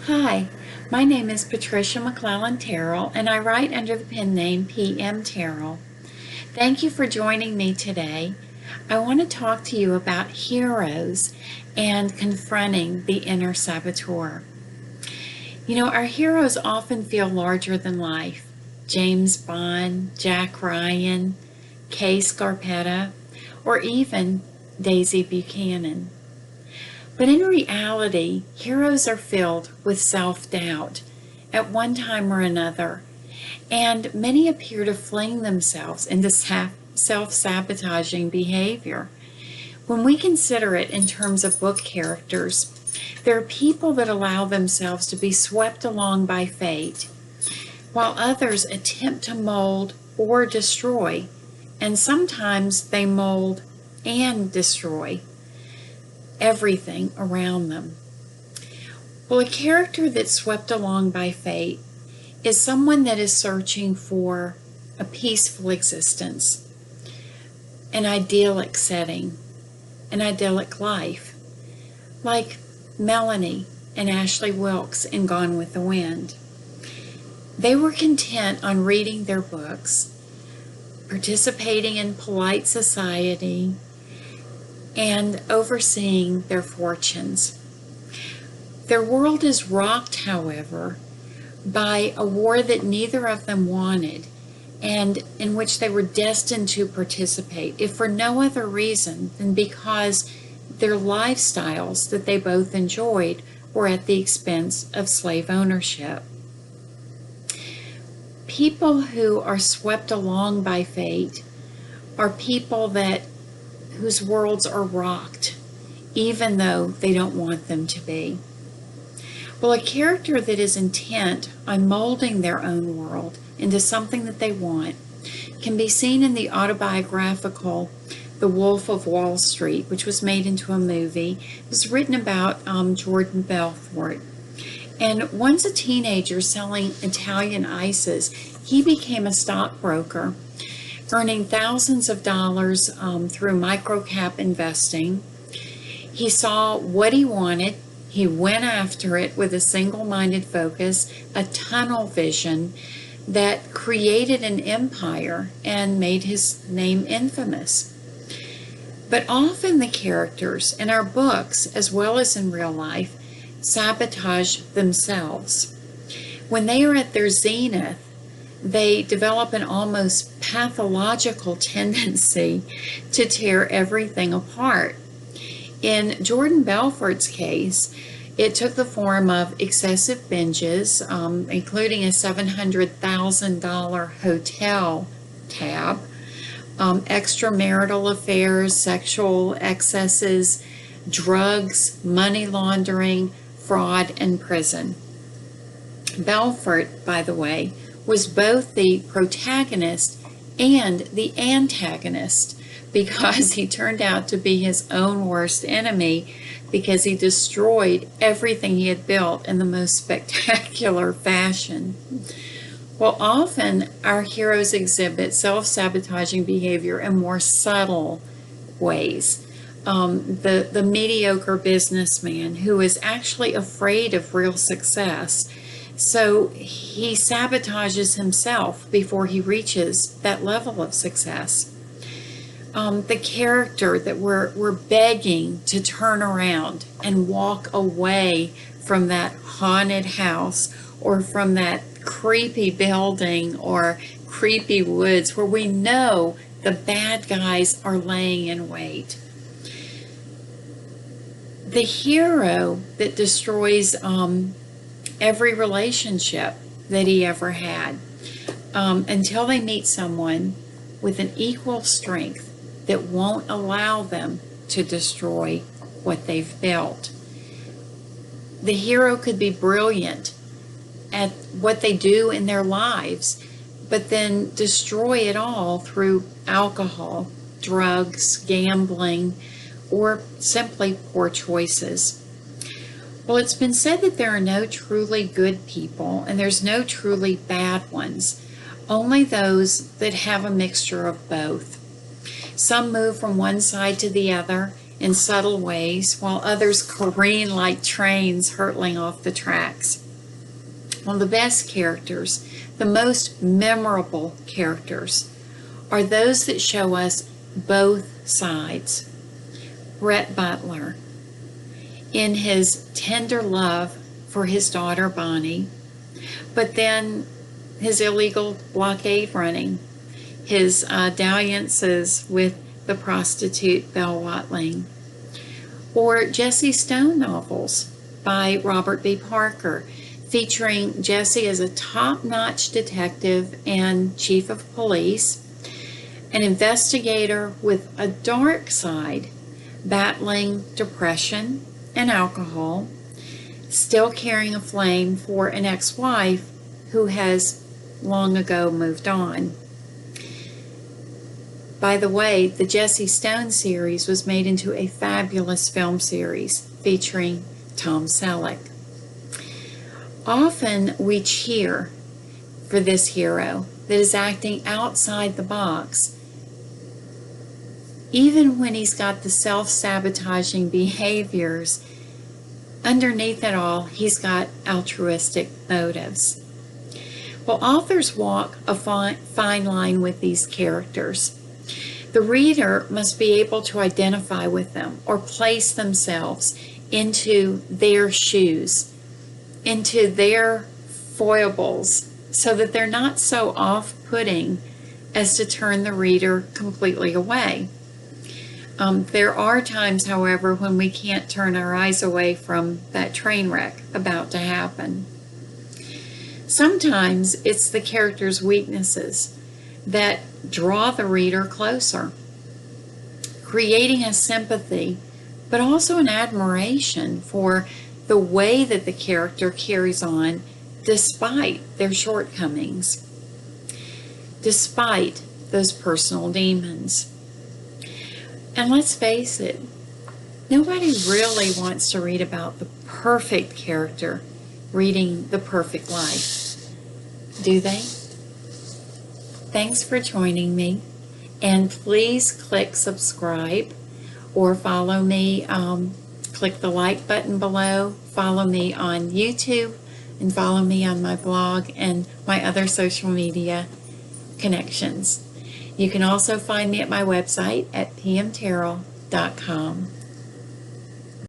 Hi, my name is Patricia McClellan Terrell, and I write under the pen name PM Terrell. Thank you for joining me today. I want to talk to you about heroes and confronting the inner saboteur. You know, our heroes often feel larger than life. James Bond, Jack Ryan, Kay Scarpetta, or even Daisy Buchanan. But in reality, heroes are filled with self-doubt at one time or another, and many appear to fling themselves into self-sabotaging behavior. When we consider it in terms of book characters, there are people that allow themselves to be swept along by fate, while others attempt to mold or destroy, and sometimes they mold and destroy everything around them. Well, a character that's swept along by fate is someone that is searching for a peaceful existence, an idyllic setting, an idyllic life, like Melanie and Ashley Wilkes in Gone with the Wind. They were content on reading their books, participating in polite society, and overseeing their fortunes. Their world is rocked, however, by a war that neither of them wanted and in which they were destined to participate, if for no other reason than because their lifestyles that they both enjoyed were at the expense of slave ownership. People who are swept along by fate are people whose worlds are rocked, even though they don't want them to be. Well, a character that is intent on molding their own world into something that they want can be seen in the autobiographical The Wolf of Wall Street, which was made into a movie. It was written about Jordan Belfort. And once a teenager selling Italian ices, he became a stockbroker, earning thousands of dollars through microcap investing. He saw what he wanted. He went after it with a single-minded focus, a tunnel vision that created an empire and made his name infamous. But often the characters in our books, as well as in real life, sabotage themselves. When they are at their zenith, they develop an almost pathological tendency to tear everything apart. In Jordan Belfort's case, it took the form of excessive binges, including a $700,000 hotel tab, extramarital affairs, sexual excesses, drugs, money laundering, fraud, and prison. Belfort, by the way, was both the protagonist and the antagonist because he turned out to be his own worst enemy because he destroyed everything he had built in the most spectacular fashion. Well, often our heroes exhibit self-sabotaging behavior in more subtle ways. The mediocre businessman who is actually afraid of real success, so he sabotages himself before he reaches that level of success. The character that we're begging to turn around and walk away from that haunted house or from that creepy building or creepy woods where we know the bad guys are laying in wait. The hero that destroys every relationship that he ever had until they meet someone with an equal strength that won't allow them to destroy what they've built. The hero could be brilliant at what they do in their lives, but then destroy it all through alcohol, drugs, gambling, or simply poor choices. Well, it's been said that there are no truly good people and there's no truly bad ones, only those that have a mixture of both. Some move from one side to the other, in subtle ways, while others careen like trains hurtling off the tracks. Well, the best characters, the most memorable characters, are those that show us both sides. Rhett Butler, in his tender love for his daughter Bonnie, but then his illegal blockade running, his dalliances with the prostitute Belle Watling, or Jesse Stone novels by Robert B. Parker, featuring Jesse as a top-notch detective and chief of police, an investigator with a dark side, battling depression and alcohol, still carrying a flame for an ex-wife who has long ago moved on. By the way, the Jesse Stone series was made into a fabulous film series featuring Tom Selleck. Often we cheer for this hero that is acting outside the box, even when he's got the self-sabotaging behaviors. Underneath it all, he's got altruistic motives. Well, authors walk a fine line with these characters. The reader must be able to identify with them or place themselves into their shoes, into their foibles, so that they're not so off-putting as to turn the reader completely away. There are times, however, when we can't turn our eyes away from that train wreck about to happen. Sometimes it's the character's weaknesses that draw the reader closer, creating a sympathy, but also an admiration for the way that the character carries on despite their shortcomings, despite those personal demons. And let's face it, nobody really wants to read about the perfect character reading the perfect life, do they? Thanks for joining me, and please click subscribe or follow me. Click the like button below, follow me on YouTube, and follow me on my blog and my other social media connections. You can also find me at my website at pmterrell.com.